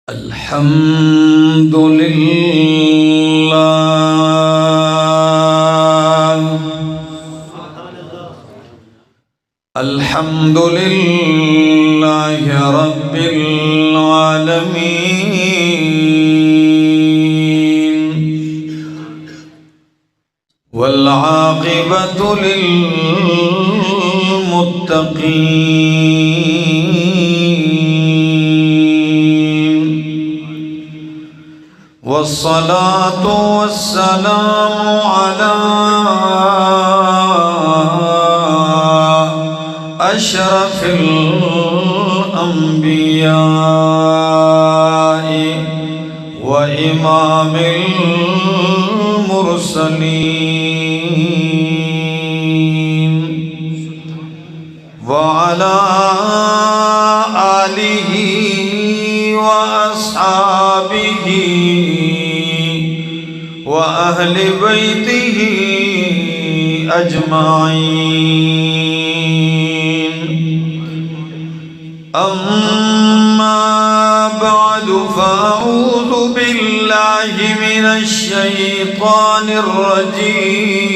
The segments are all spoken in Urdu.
الحمد للہ الحمد للہ رب العالمین والعاقبۃ للمتقین والصلاة والسلام على أشرف الأنبياء وإمام المرسلين وعلى آله وأصحابه وأهل بيته أجمعين أما بعد فأعوذ بالله من الشيطان الرجيم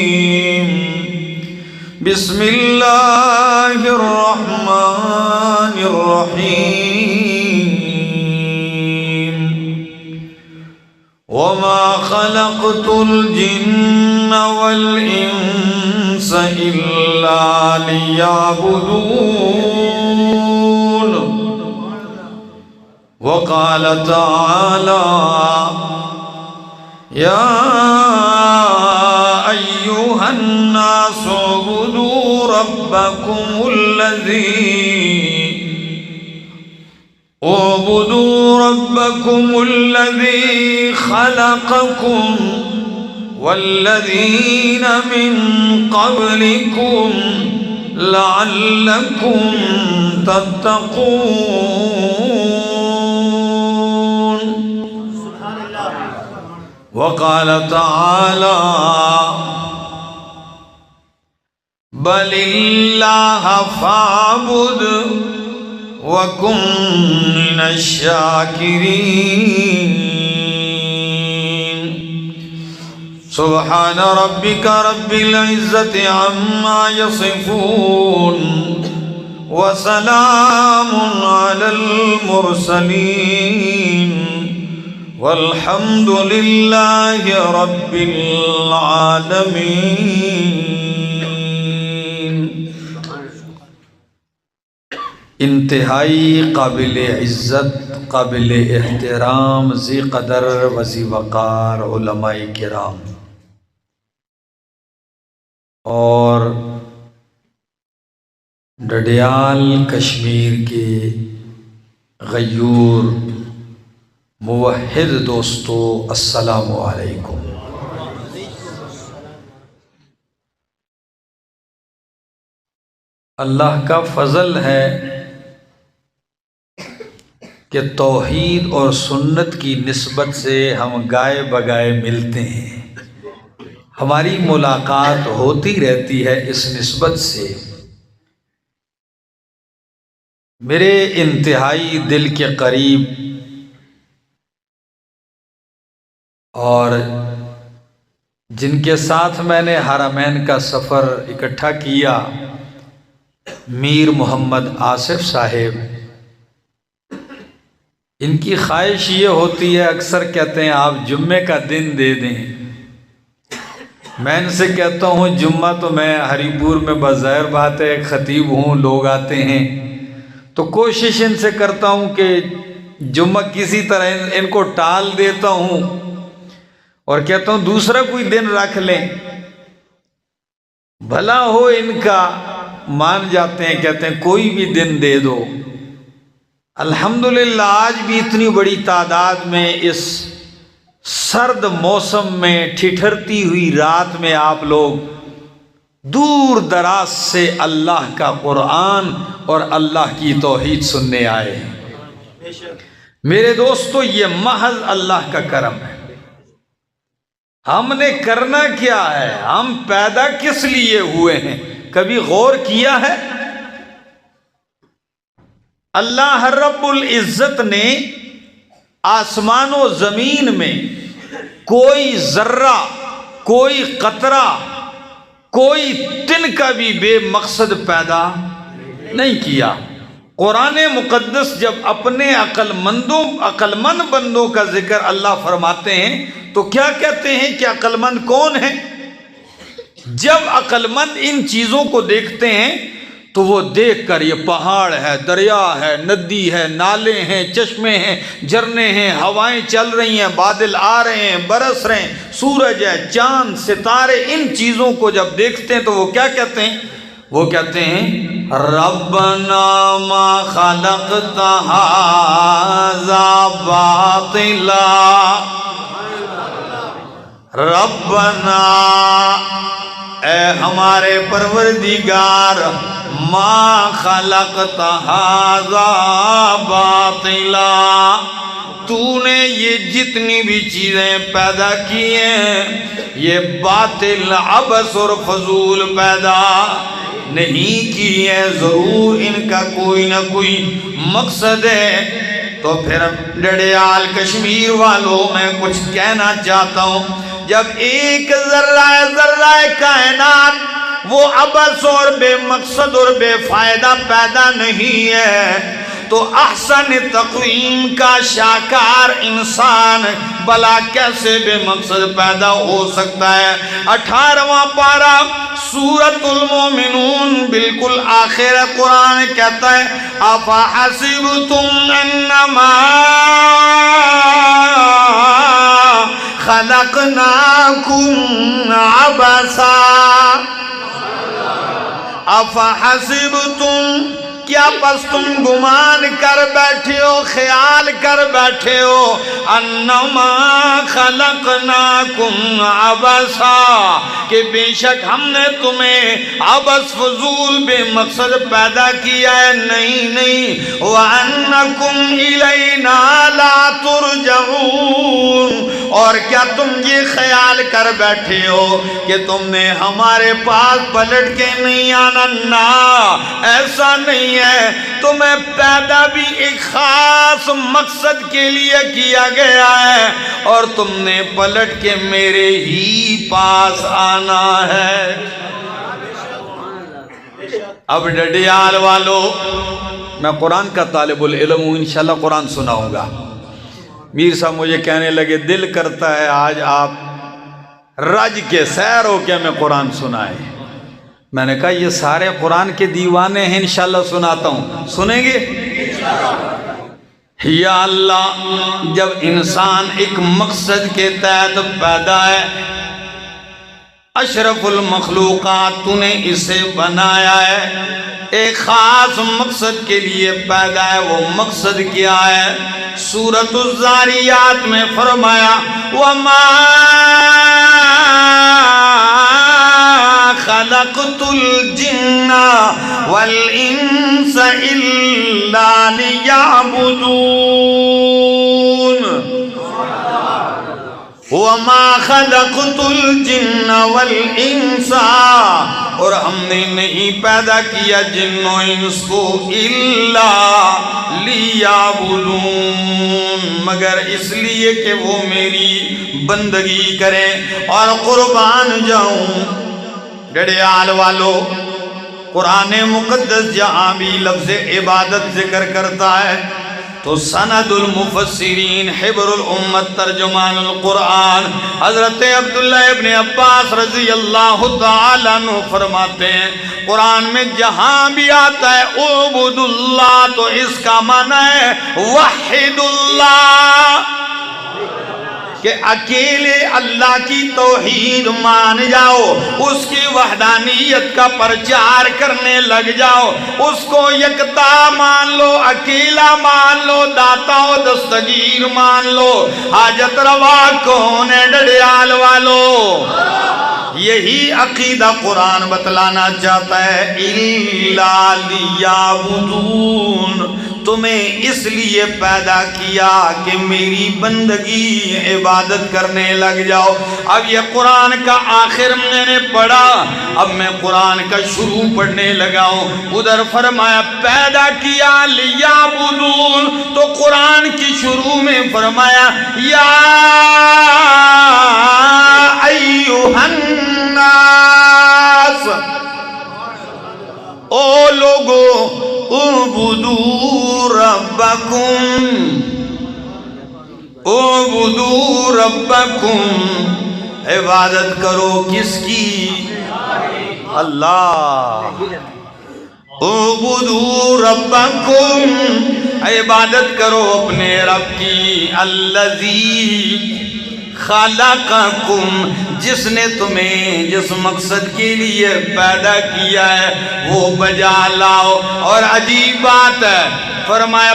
بسم الله الرحمن الرحيم وما خلقت الجن والإنس إلا ليعبدون وقال تعالى يا أيها الناس اعبدوا ربكم الذي خلقكم والذين من قبلكم لعلكم تتقون وقال تعالى بل الله فاعبد وكن من الشاكرين سبحان ربك رب العزة عما يصفون وسلام على المرسلين والحمد لله رب العالمين۔ انتہائی قابل عزت، قابل احترام، ذی قدر و ذی وقار علماء کرام اور ڈڈیال کشمیر کے غیور موحد دوستو، السلام علیکم۔ اللہ کا فضل ہے کہ توحید اور سنت کی نسبت سے ہم گائے بگائے ملتے ہیں، ہماری ملاقات ہوتی رہتی ہے۔ اس نسبت سے میرے انتہائی دل کے قریب اور جن کے ساتھ میں نے حرمین کا سفر اکٹھا کیا، میر محمد آصف صاحب، ان کی خواہش یہ ہوتی ہے، اکثر کہتے ہیں آپ جمعے کا دن دے دیں۔ میں ان سے کہتا ہوں جمعہ تو میں ہری پور میں بظاہر بات ہے خطیب ہوں، لوگ آتے ہیں، تو کوشش ان سے کرتا ہوں کہ جمعہ کسی طرح ان کو ٹال دیتا ہوں اور کہتا ہوں دوسرا کوئی دن رکھ لیں، بھلا ہو ان کا۔ مان جاتے ہیں، کہتے ہیں کوئی بھی دن دے دو۔ الحمدللہ آج بھی اتنی بڑی تعداد میں اس سرد موسم میں ٹھٹھرتی ہوئی رات میں آپ لوگ دور دراز سے اللہ کا قرآن اور اللہ کی توحید سننے آئے ہیں۔ میرے دوستو، یہ محض اللہ کا کرم ہے۔ ہم نے کرنا کیا ہے؟ ہم پیدا کس لیے ہوئے ہیں؟ کبھی غور کیا ہے؟ اللہ رب العزت نے آسمان و زمین میں کوئی ذرہ، کوئی قطرہ، کوئی تن کا بھی بے مقصد پیدا نہیں کیا۔ قرآن مقدس جب اپنے عقل مند بندوں کا ذکر اللہ فرماتے ہیں تو کیا کہتے ہیں کہ عقل مند کون ہے؟ جب عقل مند ان چیزوں کو دیکھتے ہیں تو وہ دیکھ کر یہ پہاڑ ہے، دریا ہے، ندی ہے، نالے ہیں، چشمے ہیں، جھرنے ہیں، ہوائیں چل رہی ہیں، بادل آ رہے ہیں، برس رہے ہیں، سورج ہے، چاند، ستارے، ان چیزوں کو جب دیکھتے ہیں تو وہ کیا کہتے ہیں؟ وہ کہتے ہیں ربنا ما خلقت ھذا باطلا، ربنا اے ہمارے پروردگار، ما خلقت ھذا باطلا، تو نے یہ جتنی بھی چیزیں پیدا کی ہیں یہ باطل، عبث اور فضول پیدا نہیں کی ہے، ضرور ان کا کوئی نہ کوئی مقصد ہے۔ تو پھر ڈڈیال کشمیر والوں میں کچھ کہنا چاہتا ہوں، جب ایک ذرہ کائنات وہ عبث اور بے مقصد اور بے فائدہ پیدا نہیں ہے تو احسن تقویم کا شاکار انسان بلا کیسے بے مقصد پیدا ہو سکتا ہے؟ 18واں پارہ سورۃ المومنون بالکل آخر قرآن کہتا ہے افحسبتم انما خلقناکم عبثا، افحسبتم کیا پس تم گمان کر بیٹھے ہو، خیال کر بیٹھے ہو انما خلقناکم عبثا، کہ بے شک ہم نے تمہیں عبث فضول بے مقصد پیدا کیا ہے؟ نہیں، وانکم الینا لا ترجعون، اور کیا تم یہ خیال کر بیٹھے ہو کہ تم نے ہمارے پاس پلٹ کے نہیں آنا؟ نہ، ایسا نہیں ہے، تمہیں پیدا بھی ایک خاص مقصد کے لیے کیا گیا ہے اور تم نے پلٹ کے میرے ہی پاس آنا ہے۔ اب ڈڈیال والو، میں قرآن کا طالب العلم ہوں، انشاءاللہ قرآن سناؤں گا۔ میر صاحب مجھے کہنے لگے دل کرتا ہے آج آپ رج کے سیر ہو کے میں قرآن سنائے۔ میں نے کہا یہ سارے قرآن کے دیوانے ہیں، انشاءاللہ سناتا ہوں، سنیں گے؟ یا اللہ، جب انسان ایک مقصد کے تحت پیدا ہے، اشرف المخلوقات تو نے اسے بنایا ہے، ایک خاص مقصد کے لیے پیدا ہے، وہ مقصد کیا ہے؟ سورۃ الذاریات میں فرمایا وَمَا خَلَقْتُ الْجِنَّ وَالْإِنسَ إِلَّا لِيَعْبُدُونَ، وَمَا خَلَقْتُ الْجِنَّ وَالْإِنسَ، اور ہم نے نہیں پیدا کیا جن و انس کو الا لیعبدون، مگر اس لیے کہ وہ میری بندگی کریں اور قربان جاؤں۔ ڈڈیال والو، قرآن مقدس جہاں بھی لفظ عبادت ذکر کرتا ہے تو سند المفسرین حبر الامت ترجمان القرآن حضرت عبداللہ ابن عباس رضی اللہ تعالیٰ عنہ فرماتے ہیں قرآن میں جہاں بھی آتا ہے اعبد اللہ تو اس کا معنی ہے وحد اللہ، کہ اکیلے اللہ کی توحید مان جاؤ، اس کی وحدانیت کا پرچار کرنے لگ جاؤ، اس کو یکتا مان لو، اکیلا مان لو، داتا و دستگیر مان لو۔ حاجت روا کون ہے ڈڈیال والو؟ یہی عقیدہ قرآن بتلانا چاہتا ہے، اِلَّا لِيَعْبُدُونَ، تمہیں اس لیے پیدا کیا کہ میری بندگی عبادت کرنے لگ جاؤ۔ اب یہ قرآن کا آخر میں نے پڑھا، اب میں قرآن کا شروع پڑھنے لگا ہوں۔ ادھر فرمایا پیدا کیا لیعبدون، تو قرآن کی شروع میں فرمایا یا ایھا الناس، او لوگو اعبدوا ربکم، اعبدوا ربکم، عبادت کرو کس کی؟ اللہ۔ اعبدوا ربکم، عبادت کرو اپنے رب کی، الذی خلقکم، جس نے تمہیں جس مقصد کے لیے پیدا کیا ہے وہ بجا لاؤ۔ اور عجیب بات ہے، فرمایا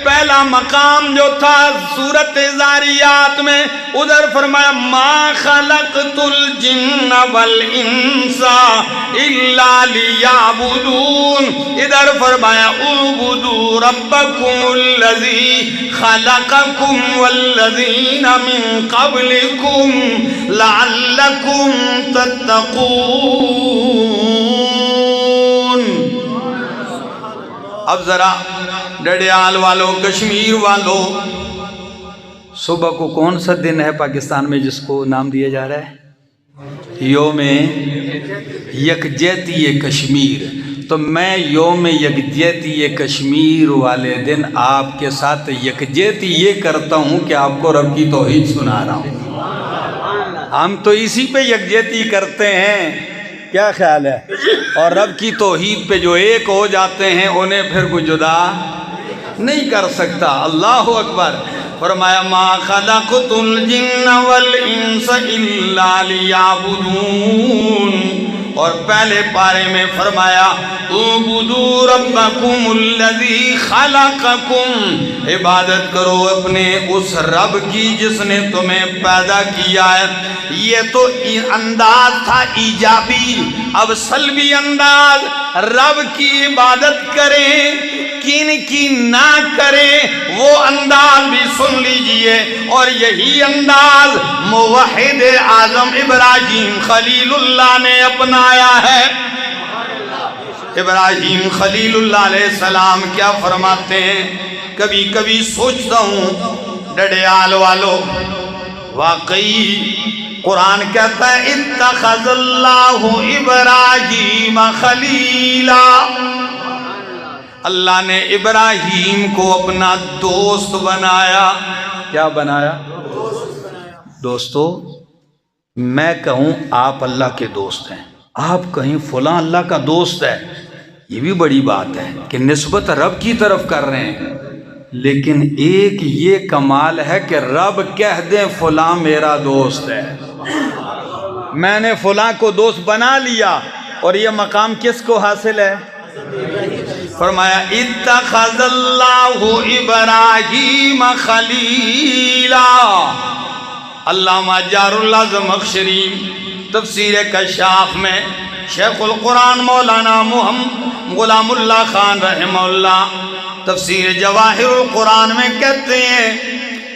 پہلا مقام جو تھا سورۃ ذاریات میں، ادھر فرمایا ما خلقت الجن والانس الا لیعبدون، ادھر فرمایا اعبدوا ربکم الذی خلقکم والذین من قبلکم لعلکم تتقون۔ اب ذرا ڈڈیال والوں، کشمیر والوں، صبح کو کون سا دن ہے پاکستان میں جس کو نام دیا جا رہا ہے؟ یوم یکجہتی کشمیر۔ تو میں یوم یکجہتی کشمیر والے دن آپ کے ساتھ یکجہتی یہ کرتا ہوں کہ آپ کو رب کی توحید سنا رہا ہوں۔ ہم تو اسی پہ یکجہتی کرتے ہیں، کیا خیال ہے؟ اور رب کی توحید پہ جو ایک ہو جاتے ہیں انہیں پھر کوئی جدا نہیں کر سکتا۔ اللہ اکبر۔ فرمایا ما خلقت الجن والانس الا لیعبدون، اور پہلے پارے میں فرمایا اعبدوا ربکم الذی خلقکم، عبادت کرو اپنے اس رب کی جس نے تمہیں پیدا کیا ہے۔ یہ تو انداز تھا ایجابی، اب سلبی انداز، رب کی عبادت کریں کن کی نہ کریں، وہ انداز بھی سن لیجئے۔ اور یہی انداز موحد اعظم ابراہیم خلیل اللہ نے اپنایا ہے۔ ابراہیم خلیل اللہ علیہ السلام کیا فرماتے ہیں؟ کبھی کبھی سوچتا ہوں ڈڈیال والوں، واقعی قرآن کہتا ہے اتخذ اللہ ابراہیم خلیلا، اللہ نے ابراہیم کو اپنا دوست بنایا۔ کیا بنایا؟ دوستو، میں کہوں آپ اللہ کے دوست ہیں، آپ کہیں فلاں اللہ کا دوست ہے، یہ بھی بڑی بات ہے کہ نسبت رب کی طرف کر رہے ہیں، لیکن ایک یہ کمال ہے کہ رب کہہ دیں فلاں میرا دوست ہے، میں نے فلاں کو دوست بنا لیا۔ اور یہ مقام کس کو حاصل ہے؟ فرمایا اتخذ اللہ ابراہیم خلیلا۔ علامہ جار اللہ زمخشری تفسیر کشاف میں، شیخ القرآن مولانا محمد غلام اللہ خان رحمہ اللہ تفسیر جواہر القرآن میں کہتے ہیں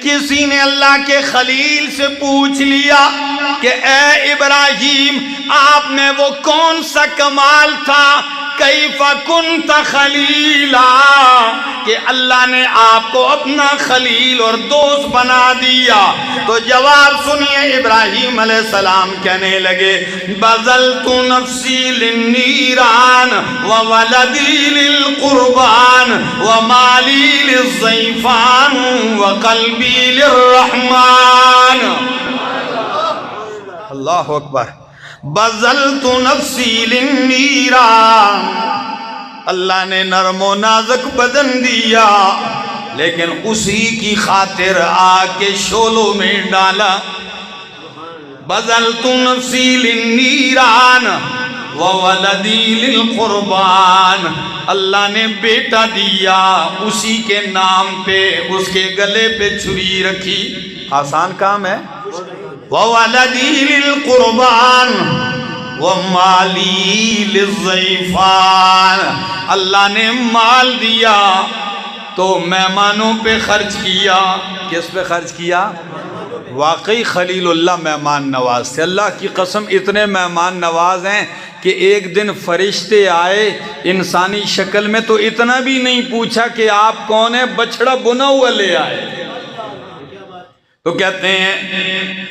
کسی نے اللہ کے خلیل سے پوچھ لیا کہ اے ابراہیم، آپ میں وہ کون سا کمال تھا، کیف کنت خلیلا، کہ اللہ نے آپ کو اپنا خلیل اور دوست بنا دیا؟ تو جواب سنیے، ابراہیم علیہ السلام کہنے لگے بذلت نفسی للنیران وولدی للقربان ومالی للضیفان وقلبی للرحمن۔ اللہ اکبر۔ بذلت نفسی للنیران، اللہ نے نرم و نازک بدن دیا لیکن اسی کی خاطر آگ کے شعلوں میں ڈالا۔ بذلت نفسی للنیران وولدی للقربان، اللہ نے بیٹا دیا اسی کے نام پہ، اس کے گلے پہ چھری رکھی۔ آسان کام ہے؟ وولدی للقربان ومالی للضیفان، اللہ نے مال دیا تو مہمانوں پہ خرچ کیا۔ کس پہ خرچ کیا؟ واقعی خلیل اللہ مہمان نواز تھے، اللہ کی قسم اتنے مہمان نواز ہیں کہ ایک دن فرشتے آئے انسانی شکل میں تو اتنا بھی نہیں پوچھا کہ آپ کون ہیں، بچڑا بنا ہوا لے آئے۔ تو کہتے ہیں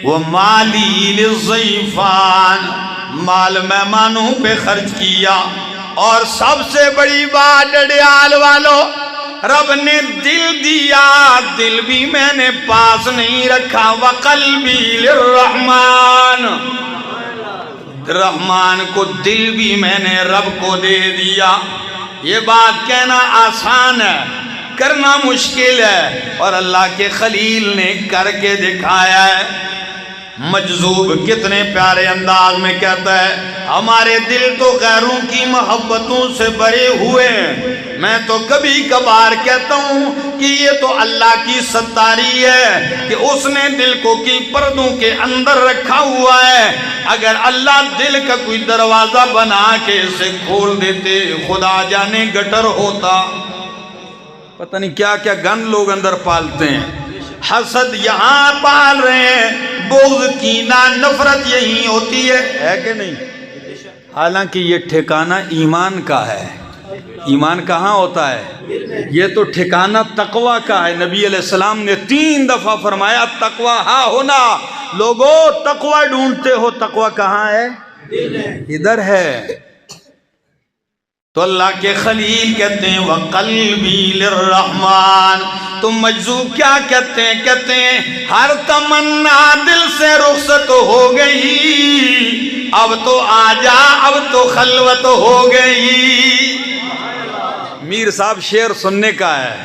وہ مالی للضیفان، مال مہمانوں پہ خرچ کیا۔ اور سب سے بڑی بات ڈڈیال والوں، رب نے دل دیا، دل بھی میں نے پاس نہیں رکھا۔ وقلبی للرحمن، رحمان کو دل بھی میں نے رب کو دے دیا۔ یہ بات کہنا آسان ہے، کرنا مشکل ہے، اور اللہ کے خلیل نے کر کے دکھایا ہے۔ مجذوب کتنے پیارے انداز میں کہتا ہے ہمارے دل تو غیروں کی محبتوں سے بھرے ہوئے ہیں، میں تو کبھی کبھار کہتا ہوں کہ یہ تو اللہ کی ستاری ہے کہ اس نے دل کو کی پردوں کے اندر رکھا ہوا ہے۔ اگر اللہ دل کا کوئی دروازہ بنا کے اسے کھول دیتے، خدا جانے گٹر ہوتا۔ پتہ نہیں کیا کیا گن لوگ اندر پالتے ہیں، حسد یہاں پال رہے ہیں، بغض کینہ نفرت یہی ہوتی ہے کہ نہیں؟ حالانکہ یہ ٹھکانہ ایمان کا ہے۔ ایمان کہاں ہوتا ہے؟ یہ تو ٹھکانہ تقوی کا ہے۔ نبی علیہ السلام نے 3 دفعہ فرمایا تقوی ہاں ہونا، لوگو تقوی ڈھونڈتے ہو، تقوی کہاں ہے؟ ادھر ہے۔ تو اللہ کے خلیل کہتے ہیں وقلبی للرحمن۔ تو مجذوب کیا کہتے ہیں؟ کہتے ہیں ہر تمنا دل سے رخصت ہو گئی، اب تو آجا، اب تو خلوت ہو گئی۔ میر صاحب شعر سننے کا ہے،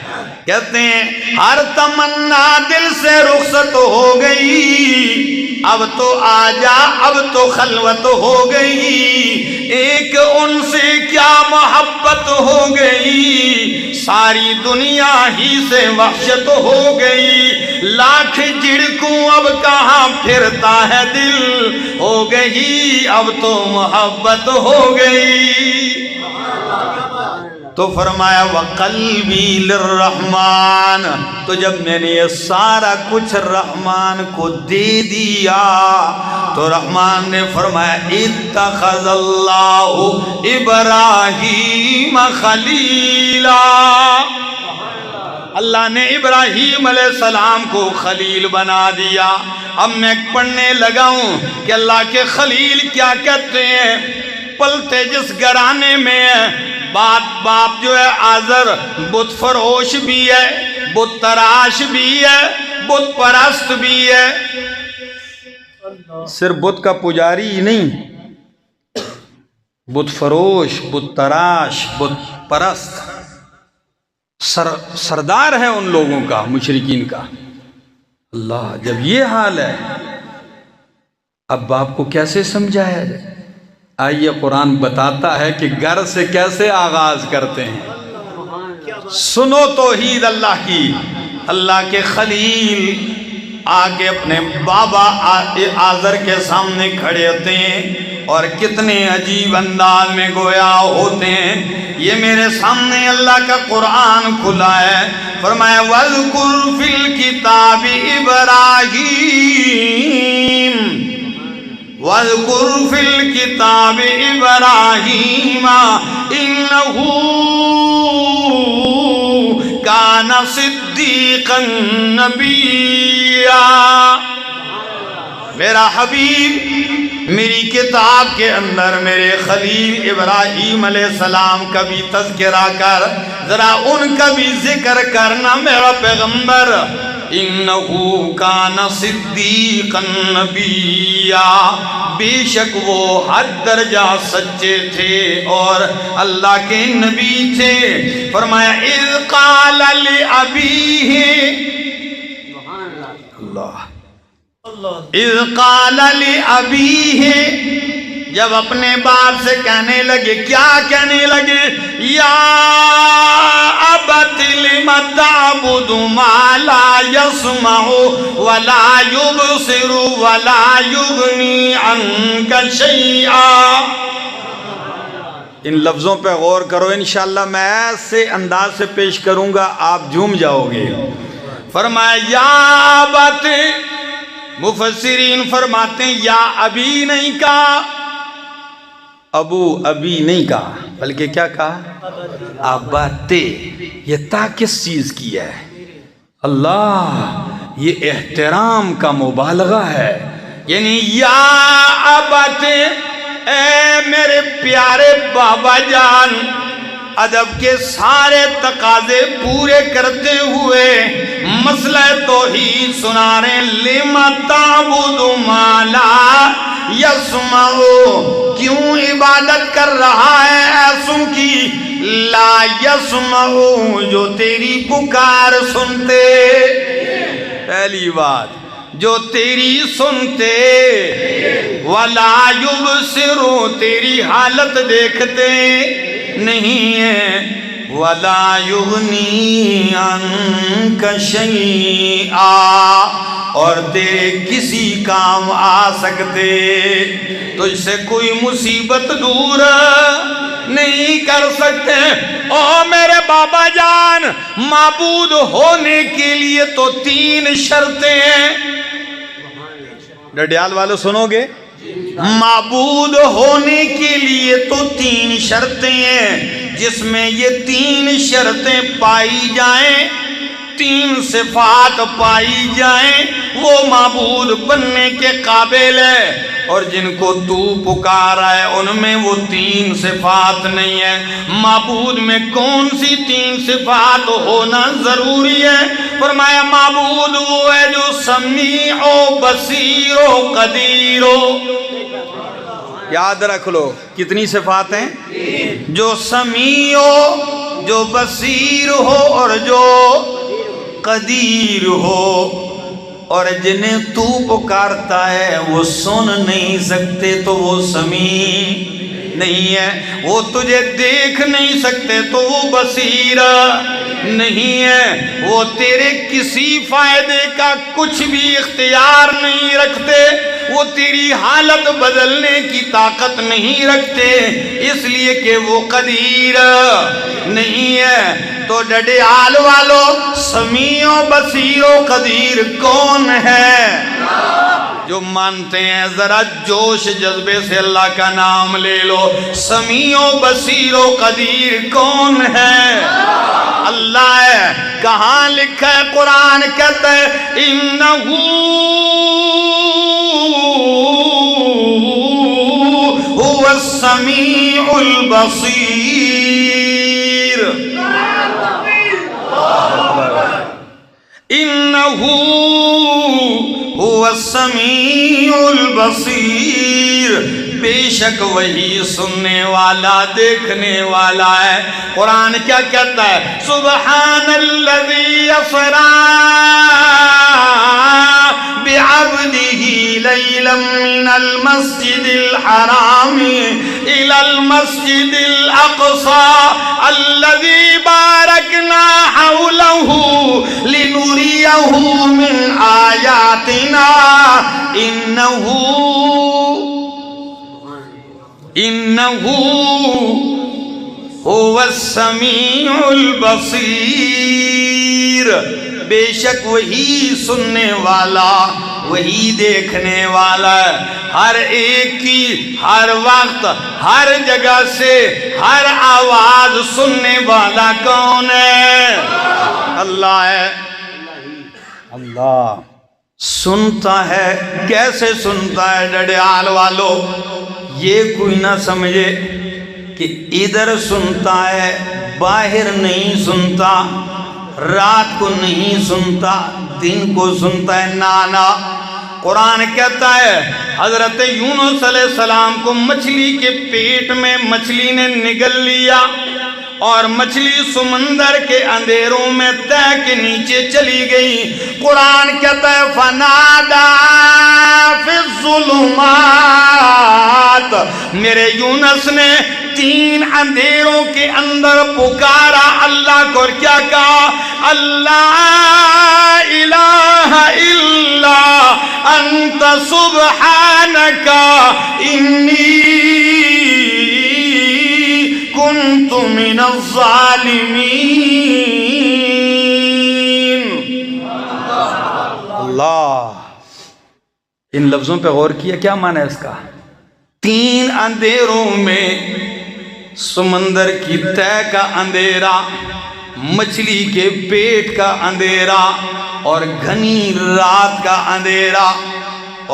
کہتے ہیں ہر تمنا دل سے رخصت ہو گئی، اب تو آجا، اب تو خلوت ہو گئی۔ ایک ان سے کیا محبت ہو گئی، ساری دنیا ہی سے وحشت ہو گئی۔ لاکھ جھڑکوں اب کہاں پھرتا ہے دل، ہو گئی اب تو محبت ہو گئی۔ تو فرمایا وقلبی للرحمن۔ تو جب میں نے یہ سارا کچھ رحمان کو دے دیا تو رحمان نے فرمایا اتخذ اللہ ابراہیم خلیلا، اللہ نے ابراہیم علیہ السلام کو خلیل بنا دیا۔ اب میں پڑھنے لگا ہوں کہ اللہ کے خلیل کیا کہتے ہیں۔ پلتے جس گھرانے میں ہے، باپ جو ہے آزر بت فروش بھی ہے، بت تراش بھی ہے، بت پرست بھی ہے۔ صرف بت کا پجاری ہی نہیں، بت فروش، بت تراش، بت پرست، سردار ہے ان لوگوں کا، مشرکین کا۔ اللہ، جب یہ حال ہے اب باپ کو کیسے سمجھایا جائے؟ آئیے قرآن بتاتا ہے کہ گھر سے کیسے آغاز کرتے ہیں۔ سنو توحید اللہ کی۔ اللہ کے خلیل آگے اپنے بابا آزر کے سامنے کھڑے ہوتے ہیں اور کتنے عجیب انداز میں گویا ہوتے ہیں۔ یہ میرے سامنے اللہ کا قرآن کھلا ہے۔ فرمایا وَاذْكُرْ فِي الْكِتَابِ إِبْرَاهِيمَ، وَاذْكُرْ فِي الْكِتَابِ إِبْرَاهِيمَ إِنَّهُ كَانَ صِدِّيقًا نَبِيًّا۔ میرا حبیب میری کتاب کے اندر میرے خلیل ابراہیم علیہ السلام کا بھی تذکرہ کر، ذرا ان کا بھی ذکر کرنا میرا پیغمبر۔ انہو کان صدیقا نبیا، بے شک وہ حد درجہ سچے تھے اور اللہ کے نبی تھے۔ فرمایا اذ قال لأبیہ، اللہ، اذ قال لأبیہ، جب اپنے باپ سے کہنے لگے، کیا کہنے لگے؟ یا ابت لم تعبد ما لا يسمع ولا يبصر ولا يغني عنك شيئا۔ ان لفظوں پہ غور کرو، انشاءاللہ میں ایسے انداز سے پیش کروں گا آپ جھوم جاؤ گے۔ فرمایا یا ابت، مفسرین فرماتے ہیں یا ابی نہیں کہا، ابو ابی نہیں کہا، بلکہ کیا کہا؟ ابتے۔ یہ تا کس چیز کی ہے؟ اللہ، یہ احترام کا مبالغہ ہے، یعنی یا ابتے، اے میرے پیارے بابا جان، ادب کے سارے تقاضے پورے کرتے ہوئے مسئلہ توحید سنا رہے ہیں۔ لِمَ تَعْبُدُ مَا لَا يَسْمَعُ، کیوں عبادت کر رہا ہے ایسوں کی؟ لا يَسْمَعُ، جو تیری پکار سنتے، پہلی بات جو تیری سنتے، وَلَا يُبْصِرُ، تیری حالت دیکھتے نہیں ہے، وَلَا يُغْنِي عَنْكَ شَيْئًا، اور تیرے کسی کام آ سکتے، تجھ سے کوئی مصیبت دور نہیں کر سکتے۔ او میرے بابا جان، معبود ہونے کے لیے تو 3 شرطیں ہیں، ڈڈیال والو سنو گے؟ معبود ہونے کے لیے تو 3 شرطیں ہیں، جس میں یہ 3 شرطیں پائی جائیں، 3 صفات پائی جائیں، وہ معبود بننے کے قابل ہے۔ اور جن کو تو پکارا ہے ان میں وہ 3 صفات نہیں ہے۔ معبود میں کون سی 3 صفات ہونا ضروری ہے؟ فرمایا معبود وہ ہے جو سمیع و بصیر و قدیر ہو۔ یاد رکھ لو کتنی صفات ہیں؟ جو سمیع ہو، جو بصیر ہو، اور جو قدیر ہو۔ اور جنہیں تو پکارتا ہے وہ سن نہیں سکتے تو وہ سمیع نہیں ہے، وہ تجھے دیکھ نہیں سکتے تو وہ بصیر نہیں ہے، وہ تیرے کسی فائدے کا کچھ بھی اختیار نہیں رکھتے، وہ تیری حالت بدلنے کی طاقت نہیں رکھتے، اس لیے کہ وہ قدیر نہیں ہے۔ تو ڈڈیال والو، سمیع و بصیر و قدیر کون ہے؟ جو مانتے ہیں ذرا جوش جذبے سے اللہ کا نام لے لو۔ سمیع و بصیر و قدیر کون ہے؟ اللہ ہے۔ کہاں لکھا ہے؟ قرآن کہتا ہے انہو هو السمیع البصیر، انہو هو السمیع البصیر، بے شک وہی سننے والا دیکھنے والا ہے۔ قرآن کیا کہتا ہے؟ سبحان الذی اسری بعبدہ لیلا من المسجد الحرام الى المسجد الاقصى الذی بارکنا حولہ لنریہ من آیاتنا انہو هو السمیع البصیر، بے شک وہی سننے والا، وہی دیکھنے والا ہے۔ ہر ایک کی ہر وقت ہر جگہ سے ہر آواز سننے والا کون ہے؟ اللہ ہے۔ اللہ سنتا ہے، کیسے سنتا ہے ڈڈیال والو؟ یہ کوئی نہ سمجھے کہ ادھر سنتا ہے، باہر نہیں سنتا، رات کو نہیں سنتا، دن کو سنتا ہے۔ نانا، قرآن کہتا ہے حضرت یونس علیہ السلام کو مچھلی کے پیٹ میں مچھلی نے نگل لیا، اور مچھلی سمندر کے اندھیروں میں تہ کے نیچے چلی گئی. قرآن کہتا ہے فنادا فی الظلمات، میرے یونس نے 3 اندھیروں کے اندر پکارا اللہ کو، اور کیا کہا؟ اللہ الہ الا انت سبحانک انی کنت من الظالمین. اللہ، ان لفظوں پہ غور کیا، کیا معنی ہے اس کا؟ 3 اندھیروں میں سمندر کی تہ کا اندھیرا، مچھلی کے پیٹ کا اندھیرا اور گھنی رات کا اندھیرا،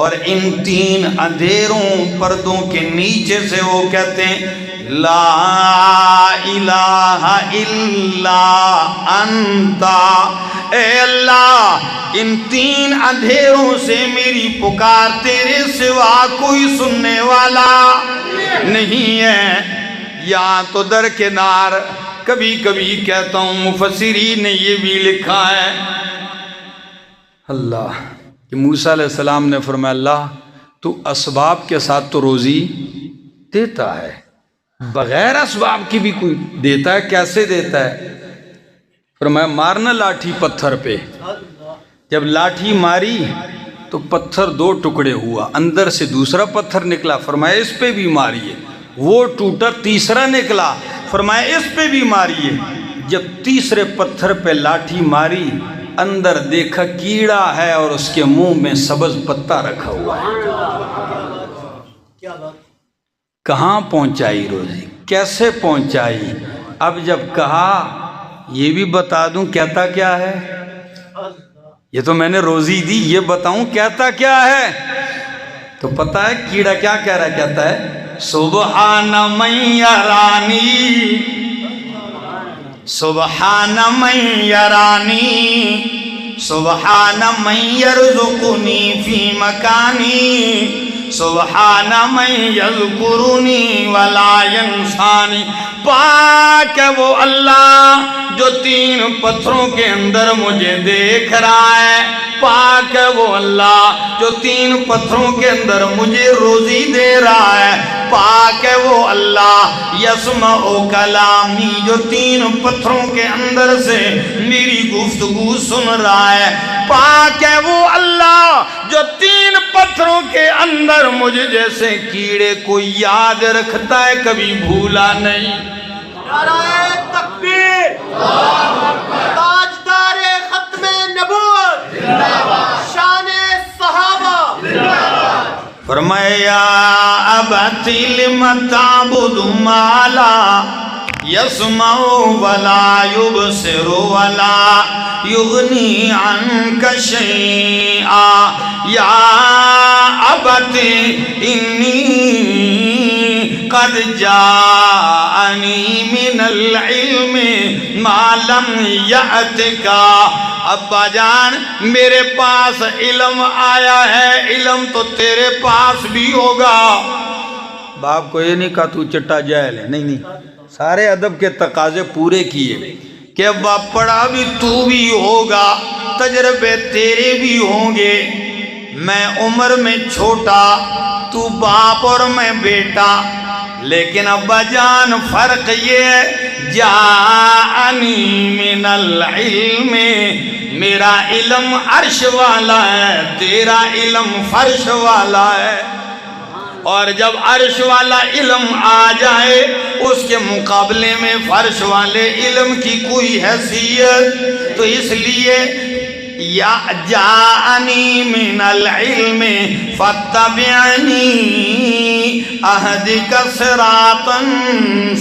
اور ان 3 اندھیروں پردوں کے نیچے سے وہ کہتے ہیں لا الہ الا انت. اے اللہ، ان 3 اندھیروں سے میری پکار تیرے سوا کوئی سننے والا نہیں ہے. یہاں تو درکنار کبھی کبھی کہتا ہوں مفسرین نے یہ بھی لکھا ہے اللہ کہ موسیٰ علیہ السلام نے فرمایا اللہ تو اسباب کے ساتھ تو روزی دیتا ہے، بغیر اسباب کی بھی کوئی دیتا ہے، کیسے دیتا ہے؟ فرمایا مارنا لاٹھی پتھر پہ. جب لاٹھی ماری تو پتھر 2 ٹکڑے ہوا، اندر سے دوسرا پتھر نکلا، فرمایا اس پہ بھی ماریے، وہ ٹوٹا، تیسرا نکلا، فرمایا اس پہ بھی ماریے. جب تیسرے پتھر پہ لاٹھی ماری، اندر دیکھا کیڑا ہے اور اس کے منہ میں سبز پتا رکھا ہوا ہے. کہاں پہنچائی روزی، کیسے پہنچائی؟ اب جب کہا یہ بھی بتا دوں کہتا کیا ہے؟ یہ تو میں نے روزی دی، یہ بتاؤں کہتا کیا ہے؟ تو پتہ ہے کیڑا کیا کہہ رہا ہے؟ کہتا ہے سبحان من یرانی، سبحان من یرانی، سبحان من یرزقنی فی مکانی، سبحان من یذکرنی ولا ینسانی. پاک ہے وہ اللہ جو 3 پتھروں کے اندر مجھے دیکھ رہا ہے، پاک ہے وہ اللہ جو 3 پتھروں کے اندر مجھے روزی دے رہا ہے، پاک ہے وہ اللہ یسمع کلامی جو 3 پتھروں کے اندر سے میری گفتگو سن رہا ہے، پاک ہے وہ اللہ جو 3 پتھروں کے اندر مجھے جیسے کیڑے کو یاد رکھتا ہے، کبھی بھولا نہیں. نعرہ تکبیر، تاجدار ختم نبوت، شان صحابہ. فرمایا ابت لم تعبد ما لا يسمع ولا يبصر ولا يغني عنك شيئا یا ابت انی قد جاءنی من العلم ما لم یأتک. ابا جان میرے پاس علم آیا ہے، علم تو تیرے پاس بھی ہوگا. باپ کو یہ نہیں کہا تو چٹا جاہل ہے، نہیں، سارے ادب کے تقاضے پورے کیے کہ ابا پڑھا بھی تو بھی ہوگا، تجربے تیرے بھی ہوں گے، میں عمر میں چھوٹا، تو باپ اور میں بیٹا، لیکن ابا جان فرق یہ ہے جاءنی من العلم، میرا علم عرش والا ہے، تیرا علم فرش والا ہے. اور جب عرش والا علم آ جائے اس کے مقابلے میں فرش والے علم کی کوئی حیثیت، تو اس لیے یا جاءنی من العلم فاتبعنی اہدک صراطا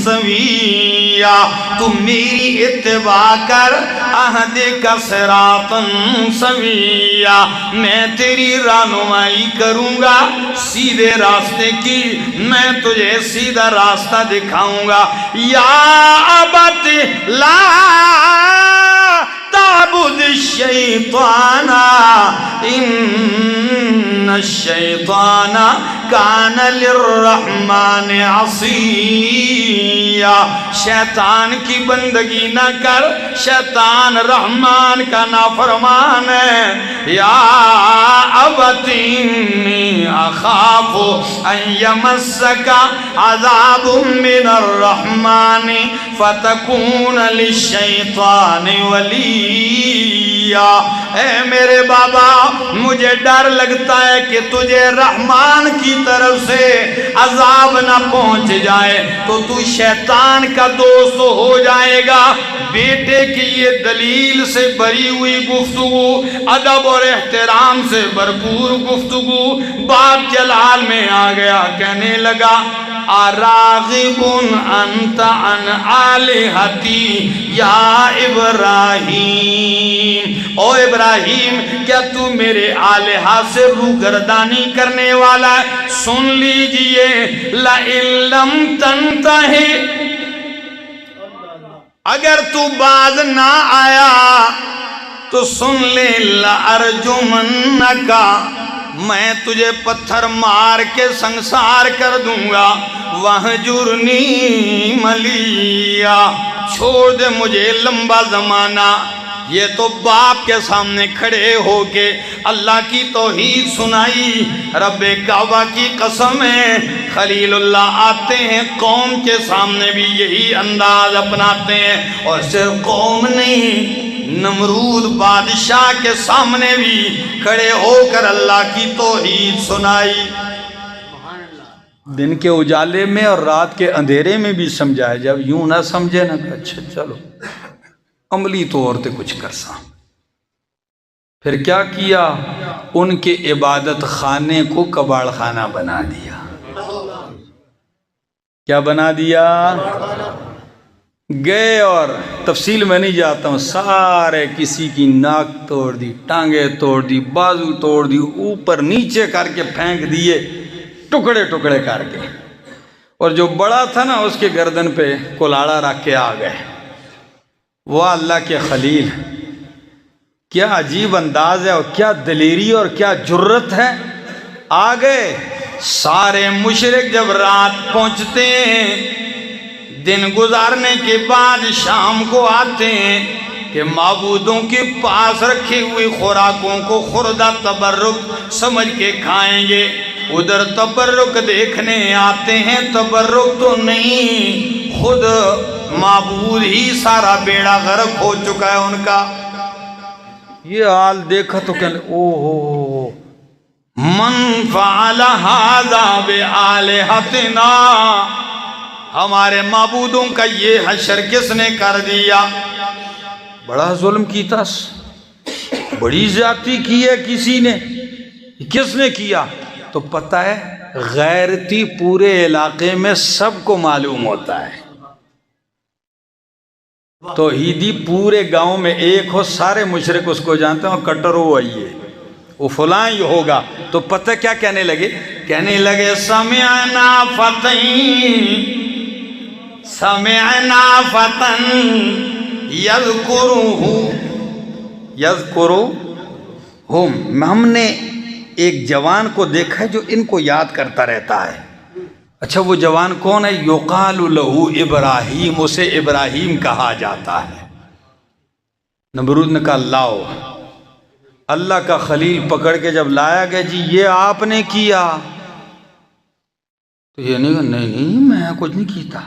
سویا، تم میری اتباع کر، اہدک صراطا سویا، میں تیری رہنمائی کروں گا سیدھے راستے کی، میں تجھے سیدھا راستہ دکھاؤں گا. یا ابت لا تعبد الشیطان ان الشیطان کان للرحمن عصیا، شیطان کی بندگی نہ کر، شیطان رحمان کا نافرمان ہے۔ یا ابت انی اخاف ان یمسک عذاب من الرحمن فتکون للشیطان ولیا۔ اے میرے بابا، مجھے ڈر لگتا ہے کہ تجھے رحمان کی طرف سے عذاب نہ پہنچ جائے تو تو شیطان کا دوست ہو جائے گا۔ بیٹے کی یہ دلیل سے بری ہوئی گفتگو، ادب اور احترام سے بھرپور گفتگو، باپ جلال میں آ گیا، کہنے لگا اراغب انت عن آلہتی یا ابراہیم، او ابراہیم کیا تو میرے آلہہ سے روگردانی کرنے والا ہے؟ سن لیجئے، لئن لم تنتہی، اگر تو باز نہ آیا تو سن لے، لَأَرْجُمَنَّكَ، میں تجھے پتھر مار کے سنسار کر دوں گا، وَهْجُرْنِي مَلِيًّا، چھوڑ دے مجھے لمبا زمانہ۔ یہ تو باپ کے سامنے کھڑے ہو کے اللہ کی توحید سنائی، رب کعبہ کی قسم ہے۔ خلیل اللہ آتے ہیں، قوم کے سامنے بھی یہی انداز اپناتے ہیں، اور صرف قوم نہیں، نمرود بادشاہ کے سامنے بھی کھڑے ہو کر اللہ کی توحید سنائی۔ دن کے اجالے میں اور رات کے اندھیرے میں بھی سمجھائے، جب یوں نہ سمجھے نا کہ اچھا چلو عملی طور پہ کچھ کرساں۔ پھر کیا کیا؟ ان کے عبادت خانے کو کباڑ خانہ بنا دیا۔ کیا بنا دیا؟ گئے، اور تفصیل میں نہیں جاتا ہوں، سارے کسی کی ناک توڑ دی، ٹانگیں توڑ دی، بازو توڑ دی، اوپر نیچے کر کے پھینک دیے، ٹکڑے ٹکڑے کر کے، اور جو بڑا تھا نا اس کے گردن پہ کلاڑا رکھ کے آ گئے۔ وہ اللہ کے خلیل، کیا عجیب انداز ہے، اور کیا دلیری اور کیا جرت ہے، آ گئے۔ سارے مشرک جب رات پہنچتے ہیں، دن گزارنے کے بعد شام کو آتے ہیں کہ معبودوں کے پاس رکھی ہوئی خوراکوں کو خوردہ تبرک سمجھ کے کھائیں گے۔ ادھر تبرک دیکھنے آتے ہیں، تبرک تو نہیں، خود معبود ہی سارا بیڑا غرق ہو چکا ہے ان کا۔ یہ حال دیکھا تو کہنے اوہو، من فعل ھذا بآلہتنا، ہمارے معبودوں کا یہ حشر کس نے کر دیا؟ بڑا ظلم کیتا، بڑی زیادتی کی ہے کسی نے۔ کس نے کیا؟ تو پتہ ہے غیرتی پورے علاقے میں سب کو معلوم ہوتا ہے، توحیدی پورے گاؤں میں ایک ہو، سارے مشرک اس کو جانتے ہیں، کٹر ہو آئیے وہ فلاں ہی ہوگا۔ تو پتہ کیا کہنے لگے؟ کہنے لگے سمعنا فتن یذکرہم، ہم نے ایک جوان کو دیکھا ہے جو ان کو یاد کرتا رہتا ہے۔ اچھا وہ جوان کون ہے؟ یقال لہ ابراہیم، اسے ابراہیم کہا جاتا ہے۔ نمرود نے کہا لاؤ، اللہ کا خلیل پکڑ کے جب لایا گیا، جی یہ آپ نے کیا؟ تو یہ نہیں میں کچھ نہیں کیتا۔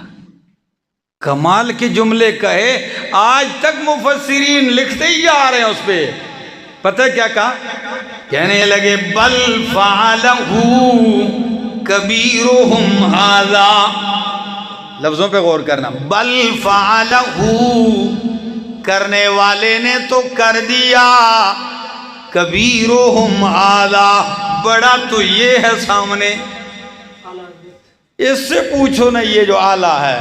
کمال کے جملے کہے، آج تک مفسرین لکھتے ہی آ رہے ہیں اس پہ۔ پتہ کیا کہا؟ کہنے لگے بل فعلہ کبیرہم ھذا، لفظوں پہ غور کرنا، بل فعلہ، کرنے والے نے تو کر دیا، کبیرہم ھذا، بڑا تو یہ ہے سامنے، اس سے پوچھو نا، یہ جو آلہ ہے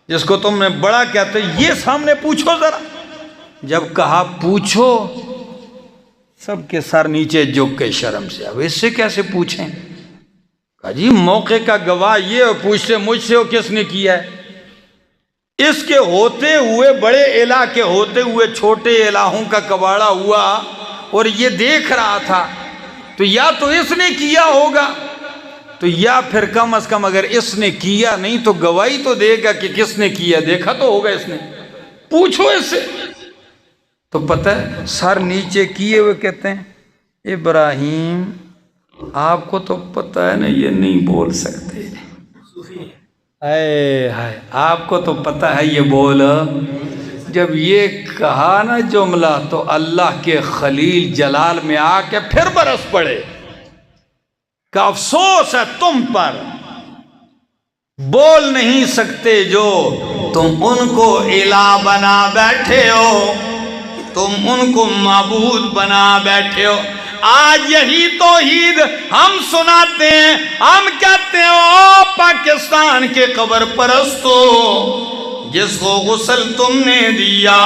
جس کو تم نے بڑا کہتے، یہ سامنے پوچھو ذرا۔ جب کہا پوچھو، سب کے سر نیچے جھک کے شرم سے، اب اس سے کیسے پوچھیں؟ کہا جی موقع کا گواہ یہ ہو، پوچھتے مجھ سے ہو کس نے کیا ہے؟ اس کے ہوتے ہوئے، بڑے الہ کے ہوتے ہوئے چھوٹے الہوں کا کباڑا ہوا، اور یہ دیکھ رہا تھا، تو یا تو اس نے کیا ہوگا تو یا پھر کم از کم اگر اس نے کیا نہیں تو گواہی تو دے گا کہ کس نے کیا، دیکھا تو ہوگا اس نے، پوچھو اس سے۔ تو پتہ ہے سر نیچے کیے ہوئے کہتے ہیں ابراہیم آپ کو تو پتہ ہے نا یہ نہیں بول سکتے، اے ہائے آپ کو تو پتہ ہے یہ بول۔ جب یہ کہا نا جملہ تو اللہ کے خلیل جلال میں آ کے پھر برس پڑے کہ افسوس ہے تم پر، بول نہیں سکتے جو تم ان کو الہ بنا بیٹھے ہو، تم ان کو معبود بنا بیٹھے ہو۔ آج یہی توحید ہم سناتے ہیں، ہم کہتے ہیں او پاکستان کے قبر پرستو، جس کو غسل تم نے دیا،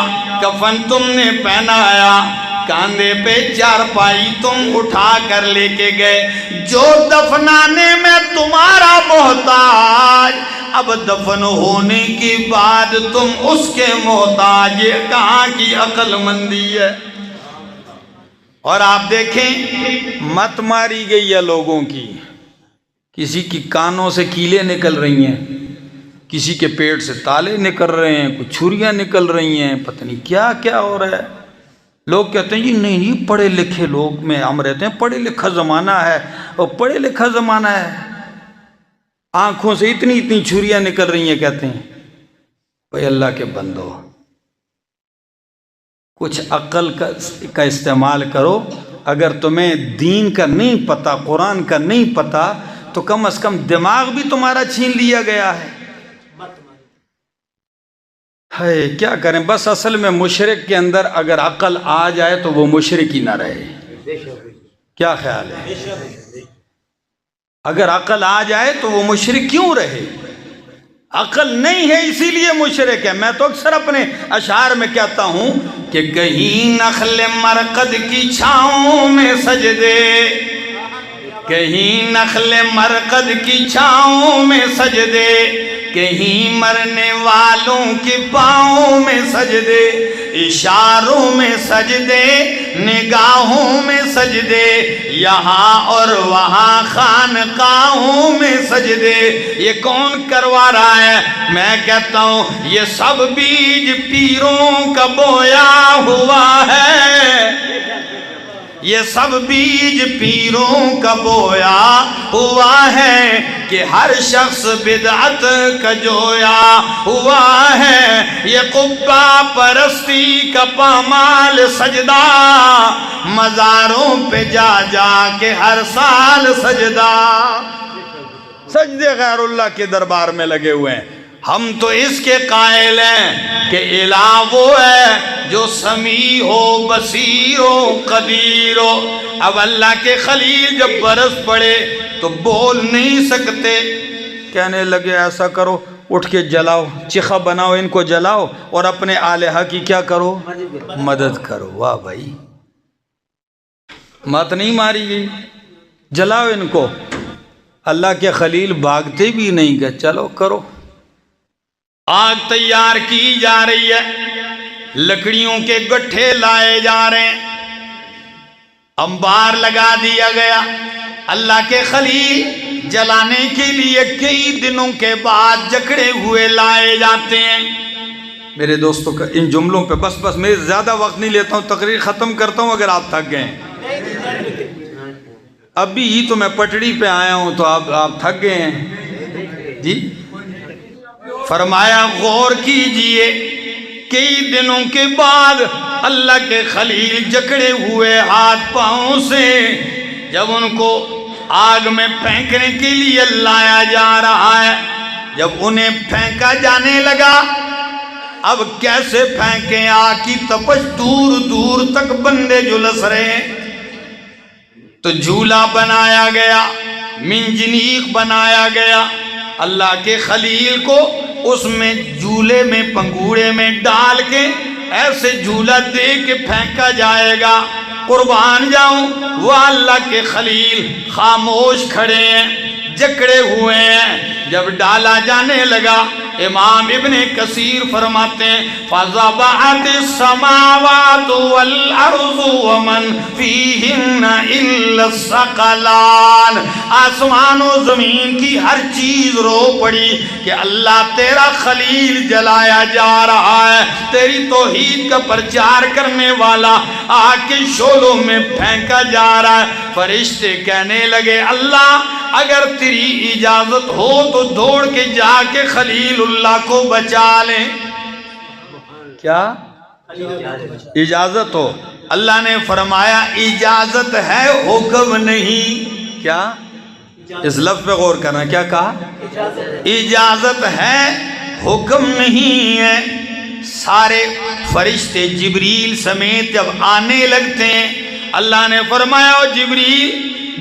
کفن تم نے پہنایا، کاندھے پہ چارپائی تم اٹھا کر لے کے گئے، جو دفنانے میں تمہارا محتاج، اب دفن ہونے کے بعد تم اس کے محتاج، یہ کہاں کی عقل مندی ہے؟ اور آپ دیکھیں مت ماری گئی ہے لوگوں کی، کسی کی کانوں سے کیلیں نکل رہی ہیں، کسی کے پیٹ سے تالے نکل رہے ہیں، کچھ چھریاں نکل رہی ہیں، پتہ نہیں کیا کیا ہو رہا ہے۔ لوگ کہتے ہیں جی نہیں جی پڑھے لکھے لوگ میں ہم رہتے ہیں، پڑھے لکھا زمانہ ہے، اور پڑھے لکھا زمانہ ہے، آنکھوں سے اتنی اتنی چھریاں نکل رہی ہیں، کہتے ہیں بھئی اللہ کے بندو کچھ عقل کا استعمال کرو، اگر تمہیں دین کا نہیں پتہ، قرآن کا نہیں پتہ، تو کم از کم دماغ بھی تمہارا چھین لیا گیا ہے۔ کیا کریں، بس اصل میں مشرک کے اندر اگر عقل آ جائے تو وہ مشرک ہی نہ رہے، کیا خیال ہے؟ اگر عقل آ جائے تو وہ مشرک کیوں رہے؟ عقل نہیں ہے اسی لیے مشرک ہے۔ میں تو اکثر اپنے اشعار میں کہتا ہوں کہ کہیں نخل مرقد کی چھاؤں میں سجدے، کہیں نخل مرقد کی چھاؤں میں سجدے، کہیں مرنے والوں کے پاؤں میں سجدے، اشاروں میں سجدے، نگاہوں میں سجدے، یہاں اور وہاں خانقاہوں میں سجدے۔ یہ کون کروا رہا ہے؟ میں کہتا ہوں یہ سب بیج پیروں کا بویا ہوا ہے، یہ سب بیج پیروں کا بویا ہوا ہے، کہ ہر شخص بدعت کا جویا ہوا ہے۔ یہ قبہ پرستی کا پامال سجدہ، مزاروں پہ جا جا کے ہر سال سجدہ، سجدے غیر اللہ کے دربار میں لگے ہوئے ہیں۔ ہم تو اس کے قائل ہیں کہ الہ وہ ہے جو سمیع ہو، بصیر ہو، قدیر ہو۔ اب اللہ کے خلیل جب برس پڑے تو بول نہیں سکتے، کہنے لگے ایسا کرو اٹھ کے جلاؤ، چیخا بناؤ، ان کو جلاؤ اور اپنے الہا کی کیا کرو؟ مدد کرو۔ واہ بھائی، مت نہیں ماری گئی، جلاؤ ان کو۔ اللہ کے خلیل بھاگتے بھی نہیں گئے، چلو کرو۔ آگ تیار کی جا رہی ہے، لکڑیوں کے گٹھے لائے جا رہے ہیں، انبار لگا دیا گیا۔ اللہ کے خلیل جلانے کے لیے کئی دنوں کے بعد جکڑے ہوئے لائے جاتے ہیں۔ میرے دوستوں کا ان جملوں پہ بس میں زیادہ وقت نہیں لیتا ہوں، تقریر ختم کرتا ہوں اگر آپ تھک گئے ہیں۔ ابھی ہی تو میں پٹڑی پہ آیا ہوں تو آپ تھک گئے ہیں جی۔ فرمایا غور کیجئے، کئی دنوں کے بعد اللہ کے خلیل جکڑے ہوئے ہاتھ پاؤں سے جب ان کو آگ میں پھینکنے کے لیے لایا جا رہا ہے، جب انہیں پھینکا جانے لگا، اب کیسے پھینکیں؟ آگ کی تپش دور دور تک بندے جھلس رہے ہیں۔ تو جھولا بنایا گیا، منجنیق بنایا گیا، اللہ کے خلیل کو اس میں جھولے میں پنگوڑے میں ڈال کے ایسے جھولا دے کے پھینکا جائے گا۔ قربان جاؤں، وہ اللہ کے خلیل خاموش کھڑے ہیں، جکڑے ہوئے ہیں۔ جب ڈالا جانے لگا امام ابن کثیر فرماتے ہیں فَضَبَعَتِ السَّمَاوَاتُ وَالْأَرْضُ وَمَنْ فِيهِنَّ إِلَّا الثَّقَلَانِ، آسمان و زمین کی ہر چیز رو پڑی کہ اللہ تیرا خلیل جلایا جا رہا ہے، تیری توحید کا پرچار کرنے والا آگ کے شعلوں میں پھینکا جا رہا ہے۔ فرشتے کہنے لگے اللہ اگر تیری اجازت ہو تو دوڑ کے جا کے خلیل اللہ کو بچا لیں۔ کیا اجازت ہو؟ اللہ نے فرمایا اجازت ہے حکم نہیں۔ کیا؟ اس لفظ پہ غور کرنا، کیا کہا؟ اجازت ہے حکم نہیں ہے۔ سارے فرشتے جبریل سمیت جب آنے لگتے ہیں اللہ نے فرمایا او جبریل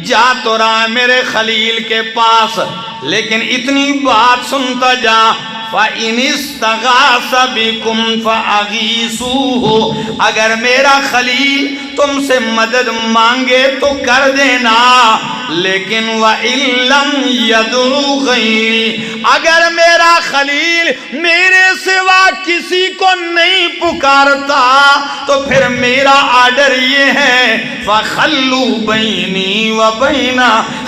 جا تو رہا ہے میرے خلیل کے پاس، لیکن اتنی بات سنتا جا فَإِنِ اسْتَغَاثَ بِكُمْ فَأَغِيثُوهُ، اگر میرا خلیل تم سے مدد مانگے تو کر دینا، لیکن وَإِن لَّمْ يَدْعُ غَيْرِي، اگر میرا خلیل میرے سوا کسی کو نہیں پکارتا تو پھر میرا آرڈر یہ ہے فَخَلُّوا بَيْنِي وَبَيْنَ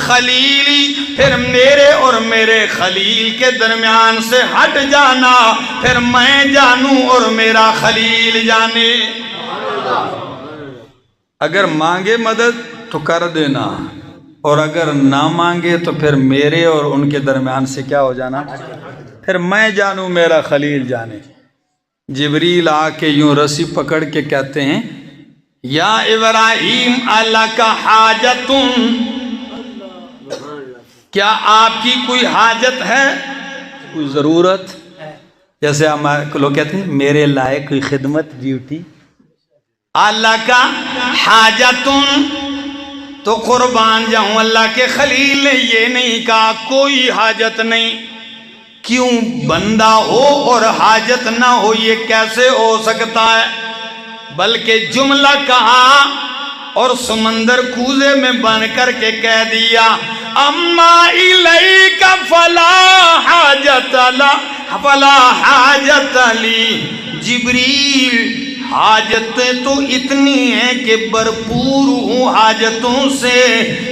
خَلِيلِي، پھر میرے اور میرے خلیل کے درمیان سے ہٹ جانا، پھر میں جانوں اور میرا خلیل جانے۔ اگر مانگے مدد تو کر دینا، اور اگر نہ مانگے تو پھر میرے اور ان کے درمیان سے کیا ہو جانا، پھر میں جانوں میرا خلیل جانے۔ جبریل آ کے یوں رسی پکڑ کے کہتے ہیں یا ابراہیم الک حاجتن، کیا آپ کی کوئی حاجت ہے، کوئی ضرورت؟ جیسے ہمارے لوگ کہتے ہیں میرے لائق کوئی خدمت ڈیوٹی۔ اللہ کا حاجتن، تو قربان جاؤں اللہ کے خلیل نے یہ نہیں کہا کوئی حاجت نہیں۔ کیوں؟ بندہ ہو اور حاجت نہ ہو یہ کیسے ہو سکتا ہے؟ بلکہ جملہ کہا اور سمندر کوزے میں بن کر کے کہہ دیا اما الیک فلا حاجت لی، جبریل حاجتیں تو اتنی ہیں کہ بھرپور ہوں حاجتوں سے،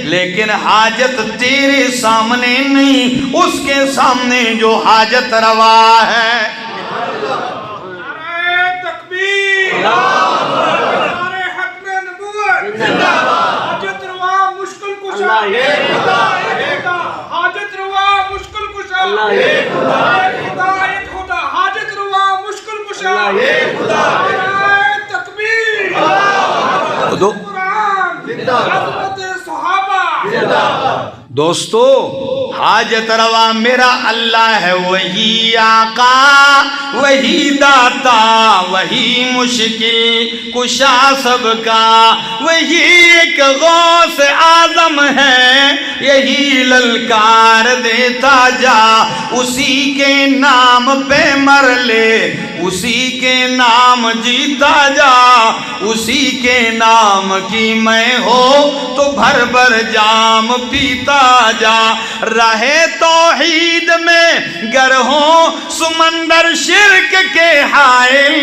لیکن حاجت تیرے سامنے نہیں، اس کے سامنے جو حاجت روا ہے۔ نعرہ تکبیر، نعرہ حق نبوت، حاجت روا مشکل کشا، حاجت روا مشکل کشا، ہدایت خدا، حاجت روا مشکل کشا، نعرہ تکبیر، قرآن، عظمت صحابہ۔ دوستو حاجت روا میرا اللہ ہے، وہی آقا، وہی داتا، وہی مشکل کشا سب کا، وہی ایک غوث اعظم ہے، یہی للکار دیتا جا، اسی کے نام پہ مر لے، اسی کے نام جیتا جا، اسی کے نام کی میں ہو تو بھر بھر جام پیتا جا، راہ توحید میں گر ہوں سمندر شرک کے حائل،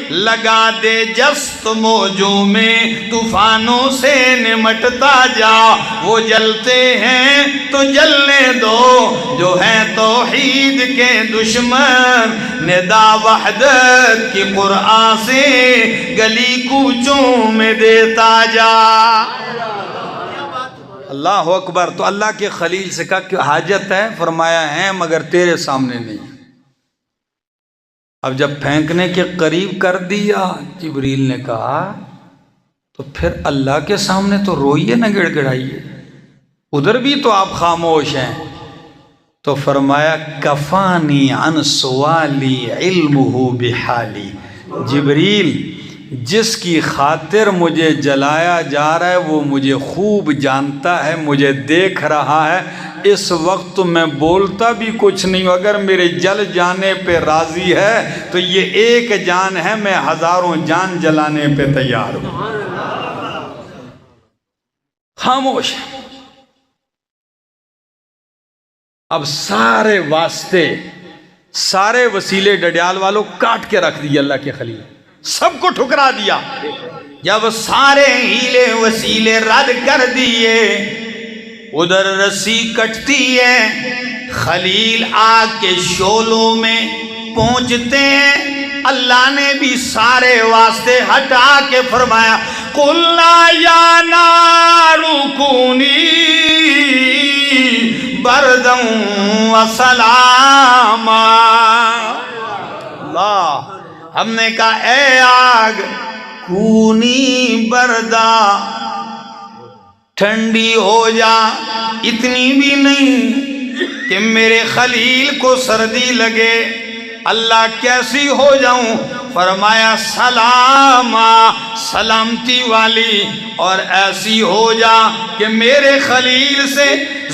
لگا دے جست موجوں میں طوفانوں سے نمٹتا جا، وہ جلتے ہیں تو جلنے دو جو ہیں توحید کے دشمن، ندا وحدت کی قرآن سے گلی کوچوں میں دیتا جا۔ اللہ اکبر۔ تو اللہ کے خلیل سے کہا کہ حاجت ہے، فرمایا ہے مگر تیرے سامنے نہیں۔ اب جب پھینکنے کے قریب کر دیا جبریل نے کہا تو پھر اللہ کے سامنے تو روئیے نہ گڑ گڑائیے، ادھر بھی تو آپ خاموش ہیں۔ تو فرمایا کفانی عن سوالی علمہ بحالی، جبریل جس کی خاطر مجھے جلایا جا رہا ہے وہ مجھے خوب جانتا ہے، مجھے دیکھ رہا ہے، اس وقت میں بولتا بھی کچھ نہیں ہوں، اگر میرے جل جانے پہ راضی ہے تو یہ ایک جان ہے، میں ہزاروں جان جلانے پہ تیار ہوں۔ خاموش۔ اب سارے واسطے سارے وسیلے ڈڈیال والوں کاٹ کے رکھ دیے اللہ کے خلیل، سب کو ٹھکرا دیا۔ جب سارے ہیلے وسیلے رد کر دیے، ادھر رسی کٹتی ہے، خلیل آگ کے شعلوں میں پہنچتے ہیں۔ اللہ نے بھی سارے واسطے ہٹا کے فرمایا قُلْنَا يَا نَارُ كُونِي بَرْدًا وَسَلَامًا۔ اللہ، ہم نے کہا اے آگ کونی بردا، ٹھنڈی ہو جا، اتنی بھی نہیں کہ میرے خلیل کو سردی لگے۔ اللہ کیسی ہو جاؤں؟ فرمایا سلاما، سلامتی والی، اور ایسی ہو جا کہ میرے خلیل سے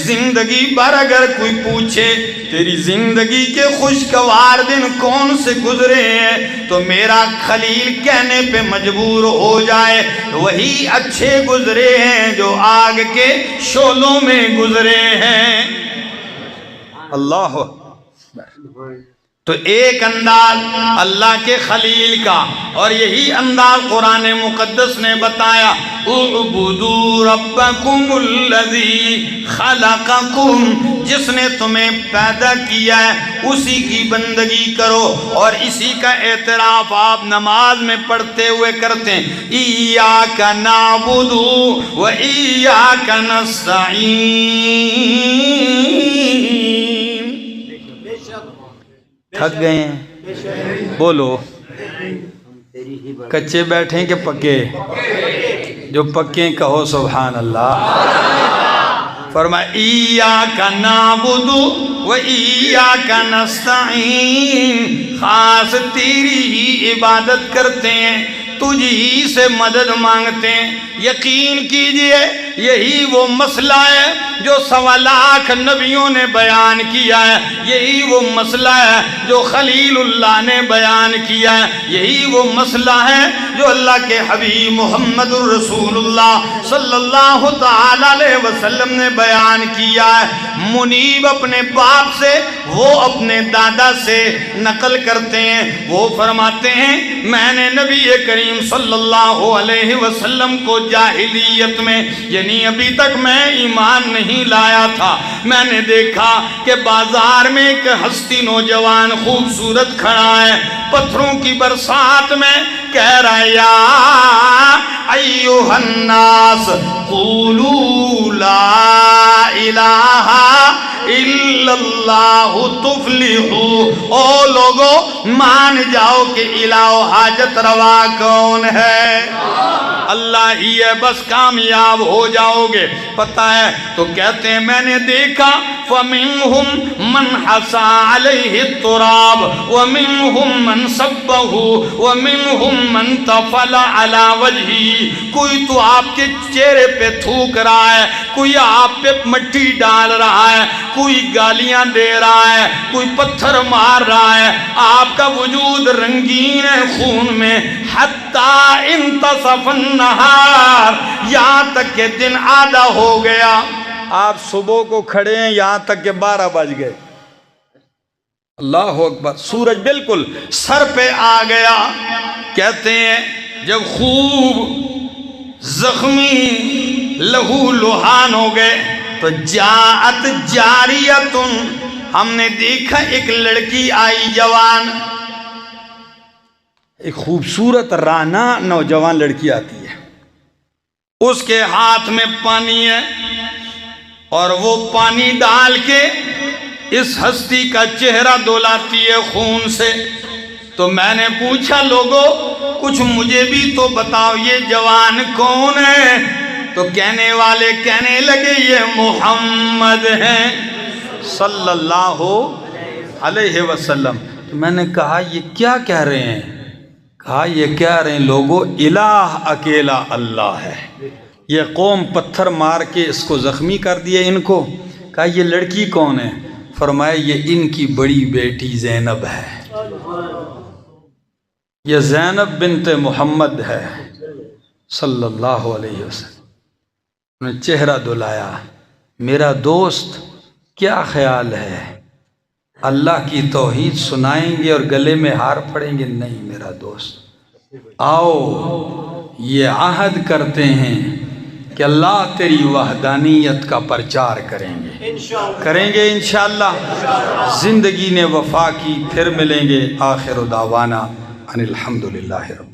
زندگی بھر اگر کوئی پوچھے تیری زندگی کے خوشگوار دن کون سے گزرے ہیں تو میرا خلیل کہنے پہ مجبور ہو جائے وہی اچھے گزرے ہیں جو آگ کے شعلوں میں گزرے ہیں۔ اللہ تو ایک انداز اللہ کے خلیل کا، اور یہی انداز قرآن مقدس نے بتایا اعبدوا ربکم الذی خلقکم، جس نے تمہیں پیدا کیا ہے اسی کی بندگی کرو، اور اسی کا اعتراف آپ نماز میں پڑھتے ہوئے کرتے ہیں ایاک نعبد و ایاک نستعین۔ تھک گئے ہیں؟ بولو، کچے بیٹھیں کہ پکے؟ جو پکے کہو سبحان اللہ۔ فرمایا ایاک نعبد و ایاک نستعین، خاص تیری ہی عبادت کرتے ہیں، تجھ ہی سے مدد مانگتے ہیں۔ یقین کیجئے یہی وہ مسئلہ ہے جو 1.25 لاکھ نبیوں نے بیان کیا ہے، یہی وہ مسئلہ ہے جو خلیل اللہ نے بیان کیا ہے، یہی وہ مسئلہ ہے جو اللہ کے حبیب محمد الرسول اللہ صلی اللہ تعالی علیہ وسلم نے بیان کیا ہے۔ منیب اپنے باپ سے، وہ اپنے دادا سے نقل کرتے ہیں، وہ فرماتے ہیں میں نے نبی کریم صلی اللہ علیہ وسلم کو جاہلیت میں، یعنی ابھی تک میں ایمان نہیں لایا تھا، میں نے دیکھا کہ بازار میں ایک ہستی نوجوان خوبصورت کھڑا ہے، پتھروں کی برسات میں کہہ رہا ہے یا ایوہ الناس قولوا لا الہ الا اللہ تفلحوا، او لوگو مان جاؤ کہ الہ و حاجت روا کون ہے؟ اللہ ہی ہے، بس کامیاب ہو جاؤ گے۔ پتہ ہے تو کہتے ہیں میں نے دیکھا فَمِنْهُمْ مَنْ حَسَى عَلَيْهِ التُّرَابِ وَمِنْهُمْ مَنْ صَبَّهُ وَمِنْهُمْ مَنْ تَفَلَ عَلَى وَجْهِهِ، کوئی تو آپ کے چہرے پہ تھوک رہا ہے، کوئی آپ پہ مٹی ڈال رہا ہے، کوئی گالیاں دے رہا ہے، کوئی پتھر مار رہا ہے، آپ کا وجود رنگین ہے خون میں، حَتَّى انتصف النہار، یہاں تک کہ دن آدھا ہو گیا، آپ صبح کو کھڑے ہیں یہاں تک کہ 12 بج گئے۔ اللہ اکبر، سورج بالکل سر پہ آ گیا۔ کہتے ہیں جب خوب زخمی لہو لہان ہو گئے تو جاءت جاریتن، ہم نے دیکھا ایک لڑکی آئی جوان، ایک خوبصورت رانا نوجوان لڑکی آتی ہے، اس کے ہاتھ میں پانی ہے اور وہ پانی ڈال کے اس ہستی کا چہرہ دھلاتی ہے خون سے۔ تو میں نے پوچھا لوگو کچھ مجھے بھی تو بتاؤ یہ جوان کون ہے؟ تو کہنے والے کہنے لگے یہ محمد ہیں صلی اللہ علیہ وسلم۔ تو میں نے کہا یہ کیا کہہ رہے ہیں؟ کہا یہ کہہ رہے ہیں لوگو الہ اکیلا اللہ ہے، یہ قوم پتھر مار کے اس کو زخمی کر دیا ان کو۔ کہا یہ لڑکی کون ہے؟ فرمایا یہ ان کی بڑی بیٹی زینب ہے، یہ زینب بنت محمد ہے صلی اللہ علیہ وسلم۔ انہیں چہرہ دھلایا، میرا دوست کیا خیال ہے؟ اللہ کی توحید سنائیں گے اور گلے میں ہار پڑیں گے؟ نہیں میرا دوست، آؤ یہ عہد کرتے ہیں کہ اللہ تیری وحدانیت کا پرچار کریں گے انشاءاللہ۔ زندگی نے وفا کی، پھر ملیں گے۔ آخر دعوانا ان الحمدللہ رب